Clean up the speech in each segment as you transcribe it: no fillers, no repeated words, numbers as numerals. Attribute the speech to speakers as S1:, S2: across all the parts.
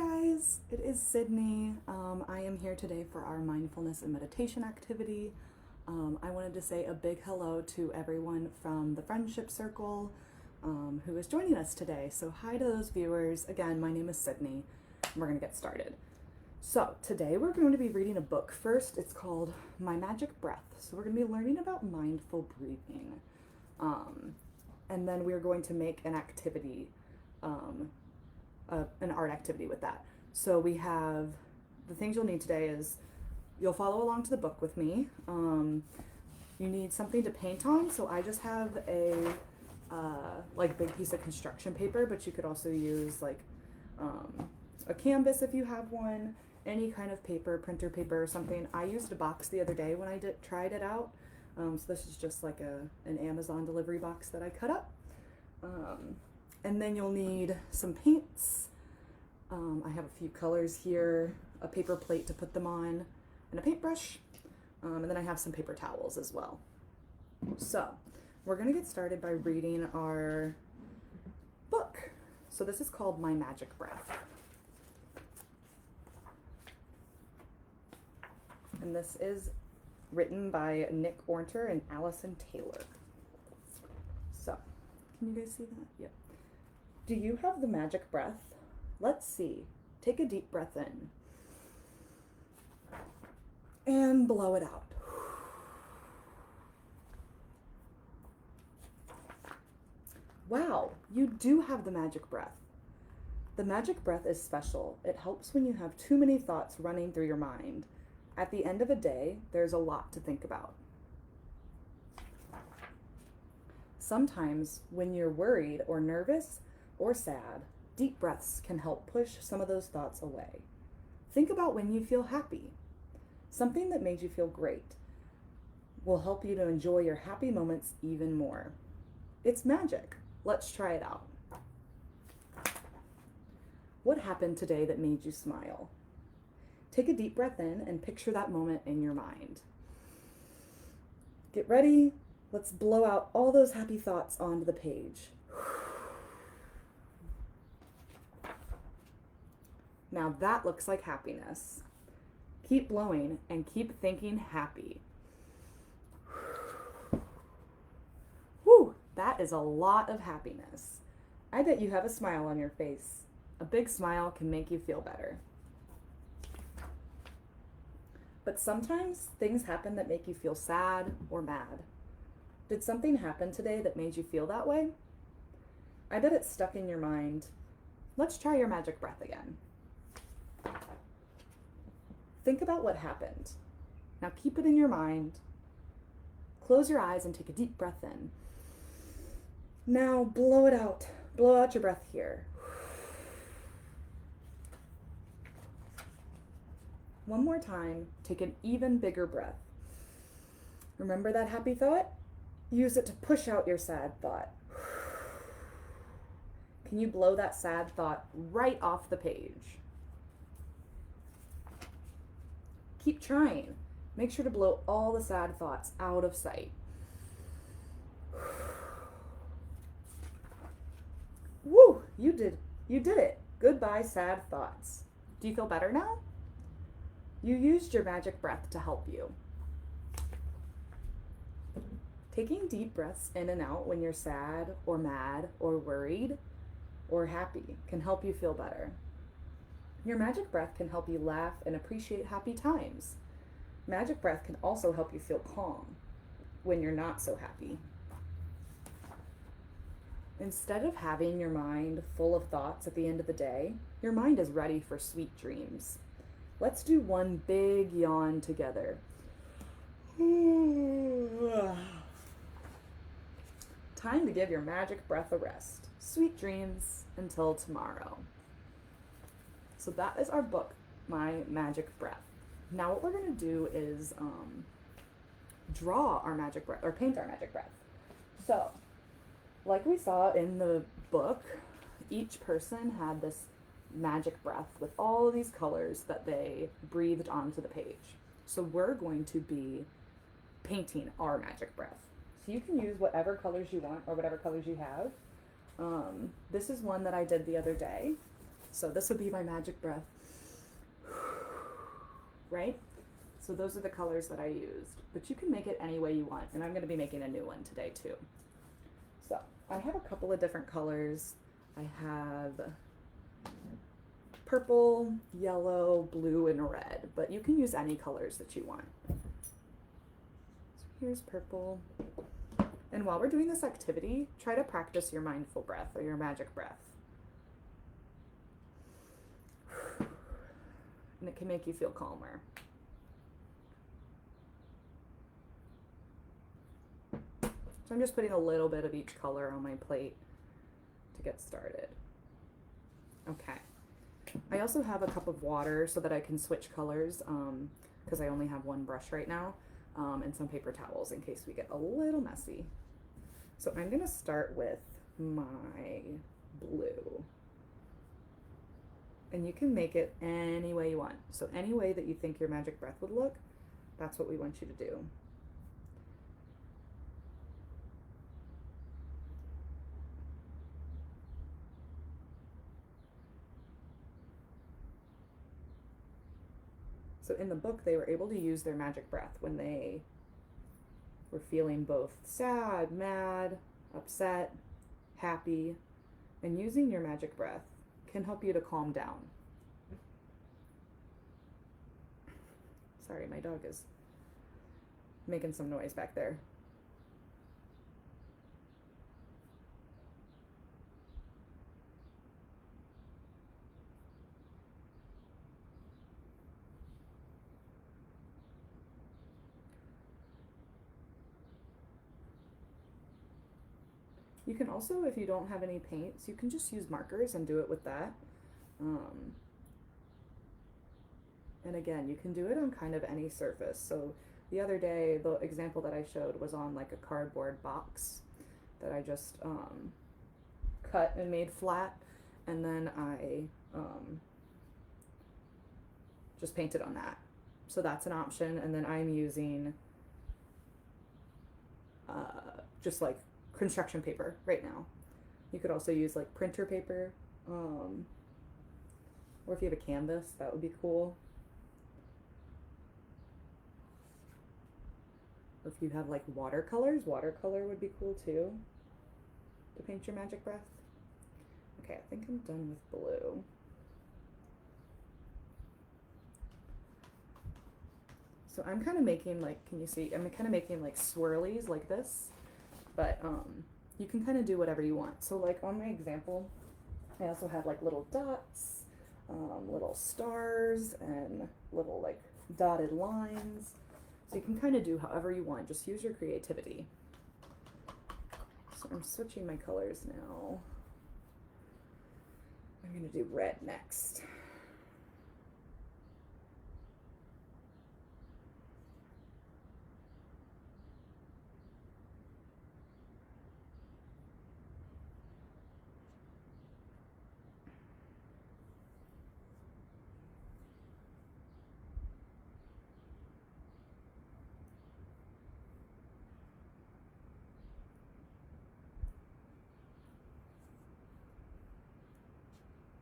S1: guys, it is Sydney. I am here today for our mindfulness and meditation activity. I wanted to say a big hello to everyone from the friendship circle who is joining us today. So hi to those viewers. Again, my name is Sydney and we're going to get started. So today we're going to be reading a book first. It's called My Magic Breath. So we're going to be learning about mindful breathing. And then we're going to make an activity, an art activity with that. So we have, the things you'll need today is, you'll follow along to the book with me. You need something to paint on. So I just have a big piece of construction paper, but you could also use a canvas if you have one, any kind of paper, printer paper or something. I used a box the other day when I tried it out. So this is just like an Amazon delivery box that I cut up. And then you'll need some paints. I have a few colors here, a paper plate to put them on, and a paintbrush. And then I have some paper towels as well. So we're gonna get started by reading our book. So this is called My Magic Breath. And this is written by Nick Orter and Allison Taylor. So, can you guys see that? Yep. Do you have the magic breath? Let's see. Take a deep breath in. And blow it out. Wow, you do have the magic breath. The magic breath is special. It helps when you have too many thoughts running through your mind. At the end of a day, there's a lot to think about. Sometimes when you're worried or nervous or sad, deep breaths can help push some of those thoughts away. Think about when you feel happy. Something that made you feel great will help you to enjoy your happy moments even more. It's magic. Let's try it out. What happened today that made you smile? Take a deep breath in and picture that moment in your mind. Get ready. Let's blow out all those happy thoughts onto the page. Now that looks like happiness. Keep blowing and keep thinking happy. Whew, that is a lot of happiness. I bet you have a smile on your face. A big smile can make you feel better. But sometimes things happen that make you feel sad or mad. Did something happen today that made you feel that way? I bet it's stuck in your mind. Let's try your magic breath again. Think about what happened. Now keep it in your mind. Close your eyes and take a deep breath in. Now blow it out. Blow out your breath here. One more time, take an even bigger breath. Remember that happy thought? Use it to push out your sad thought. Can you blow that sad thought right off the page? Keep trying. Make sure to blow all the sad thoughts out of sight. Woo, you did it. Goodbye, sad thoughts. Do you feel better now? You used your magic breath to help you. Taking deep breaths in and out when you're sad or mad or worried or happy can help you feel better. Your magic breath can help you laugh and appreciate happy times. Magic breath can also help you feel calm when you're not so happy. Instead of having your mind full of thoughts at the end of the day, your mind is ready for sweet dreams. Let's do one big yawn together. Time to give your magic breath a rest. Sweet dreams until tomorrow. So that is our book, My Magic Breath. Now what we're going to do is draw our magic breath, or paint our magic breath. So, like we saw in the book, each person had this magic breath with all of these colors that they breathed onto the page. So we're going to be painting our magic breath. So you can use whatever colors you want or whatever colors you have. This is one that I did the other day. So this would be my magic breath, right? So those are the colors that I used, but you can make it any way you want, and I'm going to be making a new one today too. So I have a couple of different colors. I have purple, yellow, blue, and red, but you can use any colors that you want. So here's purple. And while we're doing this activity, try to practice your mindful breath or your magic breath. And it can make you feel calmer. So I'm just putting a little bit of each color on my plate to get started. Okay. I also have a cup of water so that I can switch colors because I only have one brush right now, and some paper towels in case we get a little messy. So I'm going to start with my blue. And you can make it any way you want. So any way that you think your magic breath would look, that's what we want you to do. So in the book, they were able to use their magic breath when they were feeling both sad, mad, upset, happy, and using your magic breath can help you to calm down. Sorry, my dog is making some noise back there. You can also, if you don't have any paints, you can just use markers and do it with that. And again, you can do it on kind of any surface. So the other day, the example that I showed was on like a cardboard box that I just cut and made flat, and then I just painted on that. So that's an option. And then I'm using just like construction paper right now. You could also use like printer paper, or if you have a canvas, that would be cool. Or if you have like watercolors, watercolor would be cool too to paint your magic breath. Okay, I think I'm done with blue. So I'm kind of making like, can you see? I'm kind of making like swirlies like this, but you can kind of do whatever you want. So like on my example, I also have like little dots, little stars, and little like dotted lines. So you can kind of do however you want. Just use your creativity. So I'm switching my colors now. I'm going to do red next.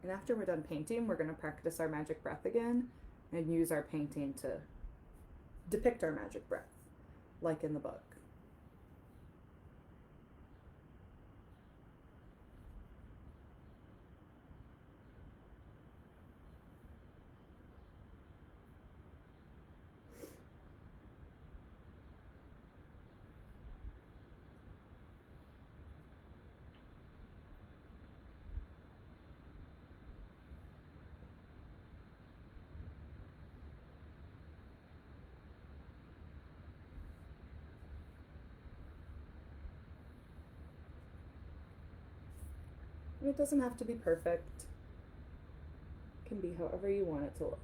S1: And after we're done painting, we're going to practice our magic breath again and use our painting to depict our magic breath, like in the book. And it doesn't have to be perfect. It can be however you want it to look.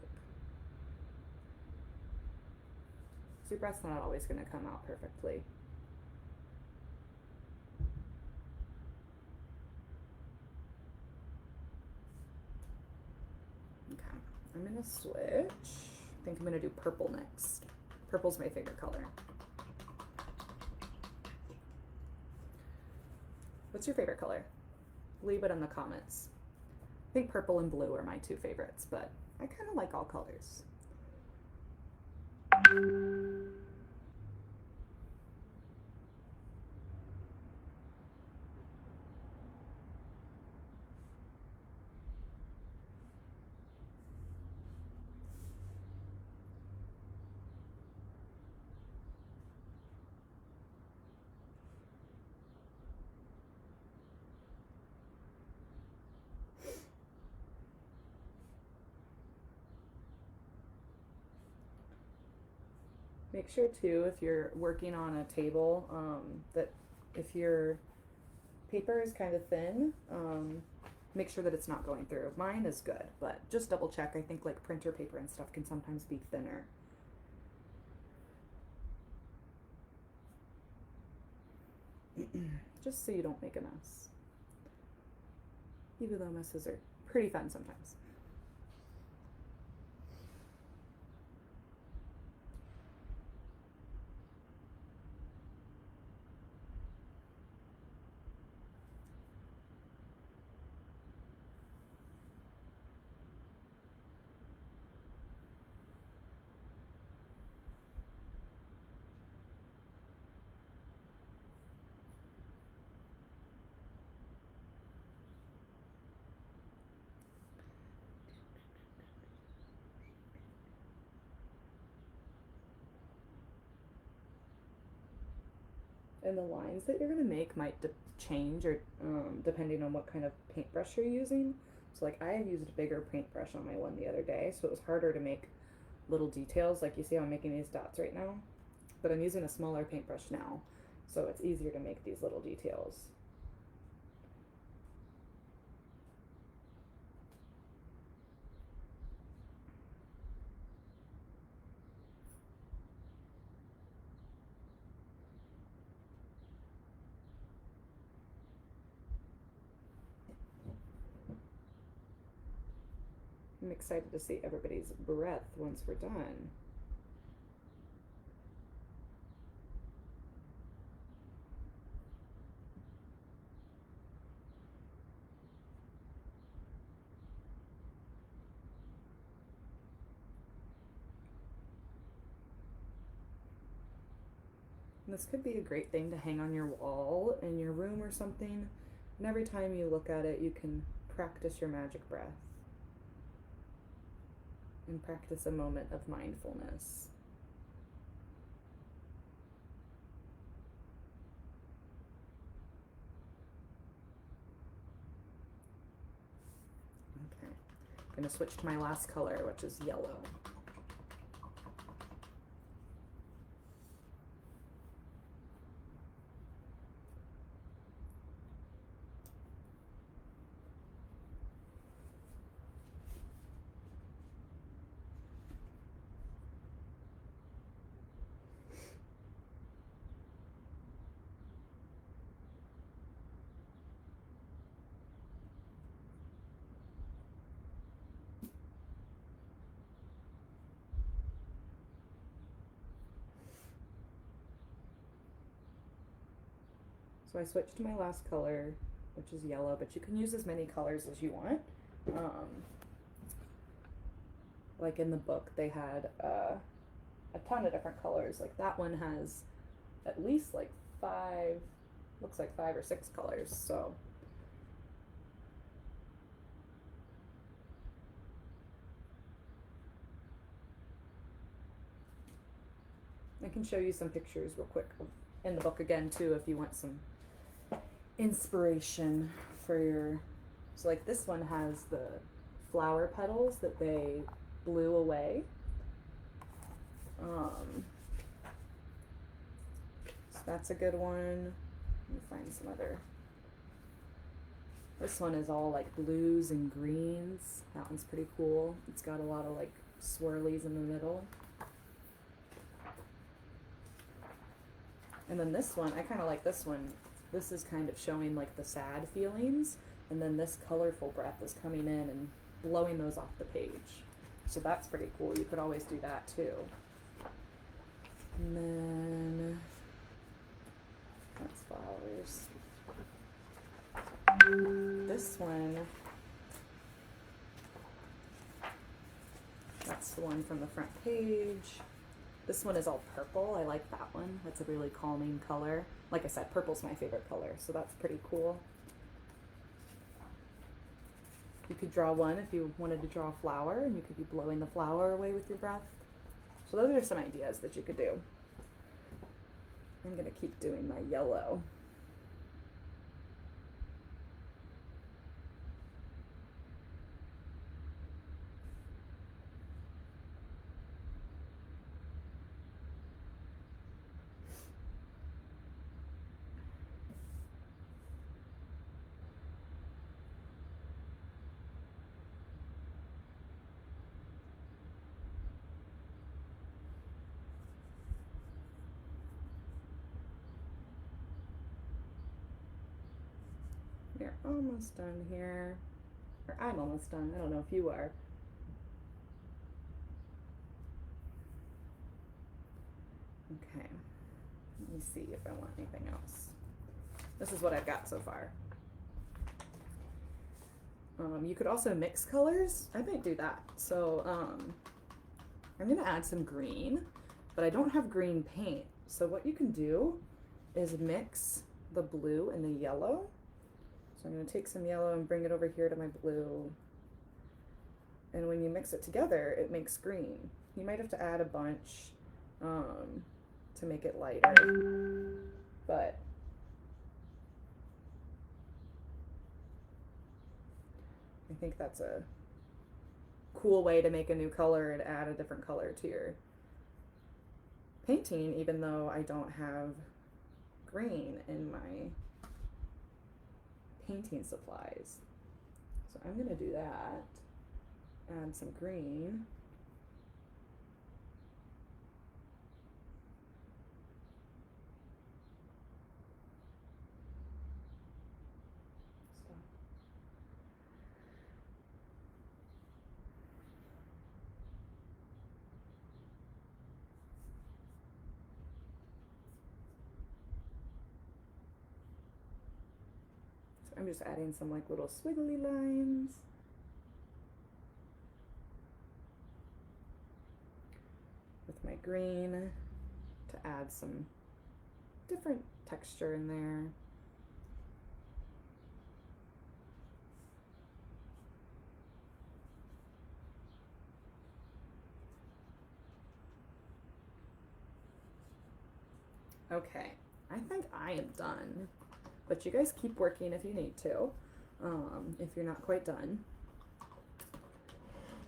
S1: So your breath's not always going to come out perfectly. Okay, I'm going to switch. I think I'm going to do purple next. Purple's my favorite color. What's your favorite color? Leave it in the comments. I think purple and blue are my two favorites, but I kind of like all colors. Make sure too, if you're working on a table, that if your paper is kind of thin, make sure that it's not going through. Mine is good, but just double check. I think like printer paper and stuff can sometimes be thinner. Just so you don't make a mess. Even though messes are pretty fun sometimes. And the lines that you're gonna make might change or depending on what kind of paintbrush you're using. So like I used a bigger paintbrush on my one the other day, so it was harder to make little details. Like you see how I'm making these dots right now, but I'm using a smaller paintbrush now, so it's easier to make these little details. I'm excited to see everybody's breath once we're done. And this could be a great thing to hang on your wall in your room or something. And every time you look at it, you can practice your magic breath and practice a moment of mindfulness. Okay, I'm gonna switch to my last color, which is yellow. So I switched to my last color, which is yellow, but you can use as many colors as you want. Like in the book, they had a ton of different colors. Like that one has at least like looks like 5 or 6 colors. So I can show you some pictures real quick in the book again too if you want some inspiration for your. So like this one has the flower petals that they blew away. So that's a good one. Let me find some other. This one is all like blues and greens. That one's pretty cool. It's got a lot of like swirlies in the middle. And then this one, I kind of like this one. This is kind of showing like the sad feelings, and then this colorful breath is coming in and blowing those off the page. So that's pretty cool. You could always do that too. And then that's flowers. This one that's the one from the front page. This one is all purple. I like that one. That's a really calming color. Like I said, purple's my favorite color, so that's pretty cool. You could draw one if you wanted to draw a flower, and you could be blowing the flower away with your breath. So those are some ideas that you could do. I'm gonna keep doing my yellow. We're almost done here. Or I'm almost done. I don't know if you are. Okay. Let me see if I want anything else. This is what I've got so far. You could also mix colors. I might do that. So I'm gonna add some green, but I don't have green paint. So what you can do is mix the blue and the yellow. So I'm going to take some yellow and bring it over here to my blue. And when you mix it together, it makes green. You might have to add a bunch to make it lighter, but I think that's a cool way to make a new color and add a different color to your painting, even though I don't have green in my painting supplies. So I'm gonna do that. Add some green. Stop. I'm just adding some like little squiggly lines. With my green to add some different texture in there. Okay, I think I am done. But you guys keep working if you need to, if you're not quite done.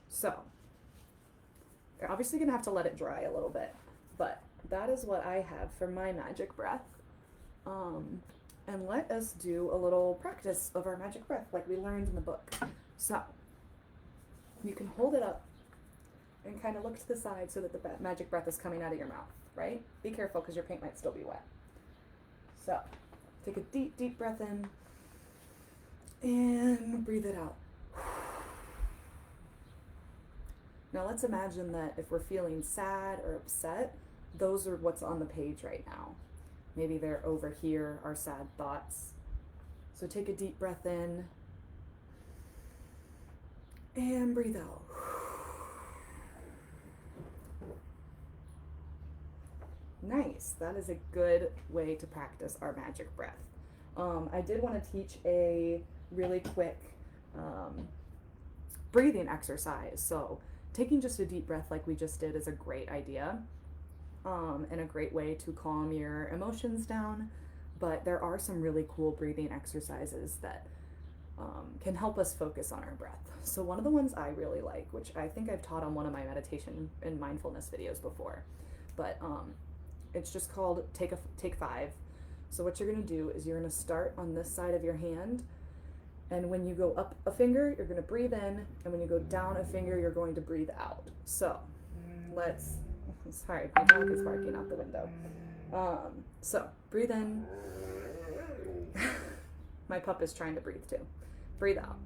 S1: So, you're obviously gonna have to let it dry a little bit, but that is what I have for my magic breath. And let us do a little practice of our magic breath like we learned in the book. So, you can hold it up and kind of look to the side so that the magic breath is coming out of your mouth, right? Be careful because your paint might still be wet. So, take a deep, deep breath in and breathe it out. Now let's imagine that if we're feeling sad or upset, those are what's on the page right now. Maybe they're over here, our sad thoughts. So take a deep breath in and breathe out. Nice, that is a good way to practice our magic breath. I did want to teach a really quick breathing exercise. So taking just a deep breath like we just did is a great idea and a great way to calm your emotions down. But there are some really cool breathing exercises that can help us focus on our breath. So one of the ones I really like, which I think I've taught on one of my meditation and mindfulness videos before, but it's just called Take 5. So what you're gonna do is you're gonna start on this side of your hand, and when you go up a finger, you're gonna breathe in, and when you go down a finger, you're going to breathe out. So sorry, my dog is barking out the window. So breathe in. My pup is trying to breathe too. Breathe out.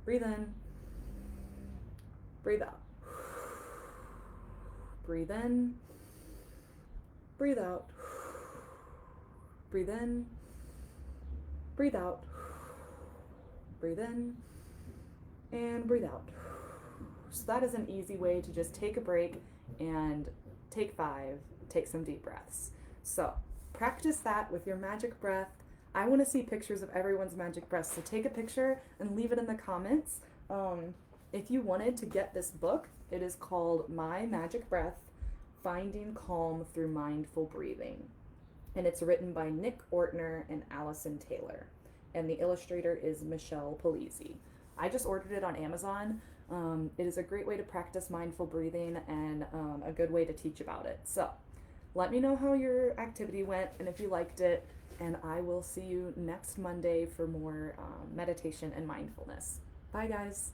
S1: Breathe in. Breathe out. Breathe in. Breathe out. Breathe in. Breathe out. Breathe in. And breathe out. So that is an easy way to just take a break and take 5, take some deep breaths. So practice that with your magic breath. I want to see pictures of everyone's magic breath, so take a picture and leave it in the comments. If you wanted to get this book, it is called My Magic Breath, Finding Calm Through Mindful Breathing. And it's written by Nick Ortner and Allison Taylor. And the illustrator is Michelle Polizzi. I just ordered it on Amazon. It is a great way to practice mindful breathing and a good way to teach about it. So let me know how your activity went and if you liked it. And I will see you next Monday for more meditation and mindfulness. Bye, guys.